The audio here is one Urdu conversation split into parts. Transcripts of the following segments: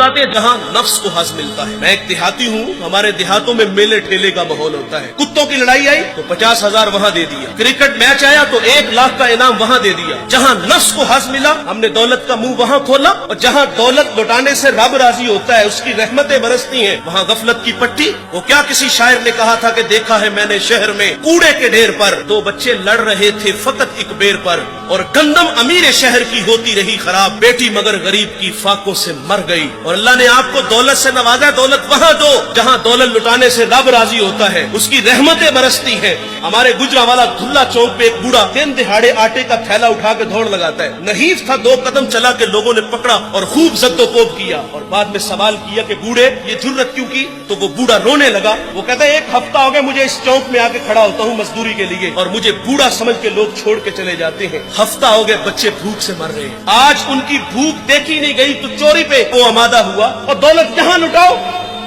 بتاتے ہیں جہاں نفس کو حظ ملتا ہے. میں ایک دیہاتی ہوں, ہمارے دیہاتوں میں میلے ٹھیلے کا ماحول ہوتا ہے. کتوں کی لڑائی آئی تو 50,000 وہاں دے دیا, کرکٹ میچ آیا تو 1 لاکھ کا انعام وہاں دے دیا. جہاں نفس کو حظ ملا ہم نے دولت کا منہ وہاں کھولا, اور جہاں دولت لوٹانے سے رب راضی ہوتا ہے, اس کی رحمتیں برستی ہیں, وہاں غفلت کی پٹی. وہ کیا کسی شاعر نے کہا تھا کہ دیکھا ہے میں نے شہر میں کوڑے کے ڈھیر پر 2 بچے لڑ رہے تھے فقط ایک بیر پر, اور گندم امیر شہر کی ہوتی رہی خراب, بیٹی مگر غریب کی فاقوں سے مر گئی. اور اللہ نے آپ کو دولت سے نوازا, دولت وہاں دو جہاں دولت لٹانے سے رب راضی ہوتا ہے, اس کی رحمتیں برستی ہیں. ہمارے گجرانوالہ دھلا چوک پہ ایک بوڑھا 3 دہاڑے آٹے کا تھیلا اٹھا کے دوڑ لگاتا ہے. نحیف تھا, 2 قدم چلا کے لوگوں نے پکڑا اور خوب زد و کوب کیا, اور بعد میں سوال کیا کہ بوڑھے یہ جرت کیوں کی؟ تو وہ بوڑھا رونے لگا. وہ کہتا ہے 1 ہفتہ ہو گیا مجھے اس چوک میں آ کے کھڑا ہوتا ہوں مزدوری کے لیے, اور مجھے بوڑھا سمجھ کے لوگ چھوڑ کے چلے جاتے ہیں. ہفتہ ہو گئے بچے بھوک سے مر رہے ہیں. آج ان کی بھوک دیکھی نہیں گئی تو چوری پہ وہ آمادہ ہوا, اور دولت جہاں لٹاؤ.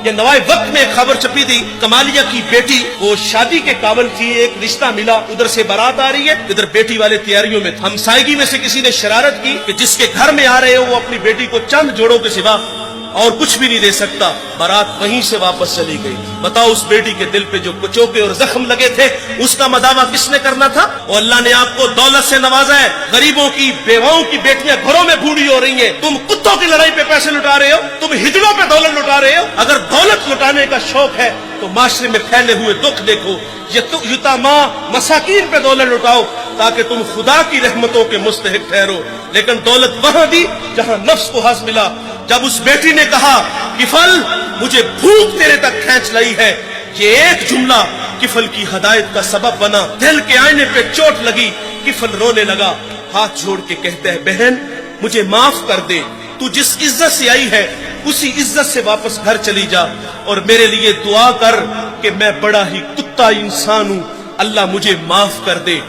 یہ نوائے وقت میں ایک خبر چھپی تھی, کمالیہ کی بیٹی وہ شادی کے قابل تھی, ایک رشتہ ملا, ادھر سے بارات آ رہی ہے, ادھر بیٹی والے تیاریوں میں. ہمسائیگی میں سے کسی نے شرارت کی کہ جس کے گھر میں آ رہے ہو وہ اپنی بیٹی کو چند جوڑوں کے سوا اور کچھ بھی نہیں دے سکتا. بارات وہیں سے واپس چلی گئی. بتاؤ اس بیٹی کے دل پہ جو کچوکے اور زخم لگے تھے اس کا مداوع کس نے کرنا تھا؟ اور اللہ نے آپ کو دولت سے نوازا ہے. غریبوں کی بیواؤں کی بیٹیاں گھروں میں بوڑھی ہو رہی ہیں, تم کتوں کی لڑائی پہ پیسے لٹا رہے ہو, تم ہجڑوں پہ دولت لٹا رہے ہو. اگر دولت لٹانے کا شوق ہے تو معاشرے میں پھیلے ہوئے دکھ دیکھو. یتاما مساکین پہ دولت لٹاؤ تاکہ تم خدا کی رحمتوں کے مستحق ٹھہرو. لیکن دولت وہاں دی جہاں نفس کو حظ ملا. جب اس بیٹی نے کہا کفل مجھے بھوک تیرے تک کھینچ لائی ہے, یہ ایک جملہ کفل کی ہدایت کا سبب بنا. دل کے آئینے پہ چوٹ لگی, کفل رونے لگا, ہاتھ جوڑ کے کہتا ہے بہن مجھے معاف کر دے, تو جس عزت سے آئی ہے اسی عزت سے واپس گھر چلی جا, اور میرے لیے دعا کر کہ میں بڑا ہی کتا انسان ہوں, اللہ مجھے معاف کر دے.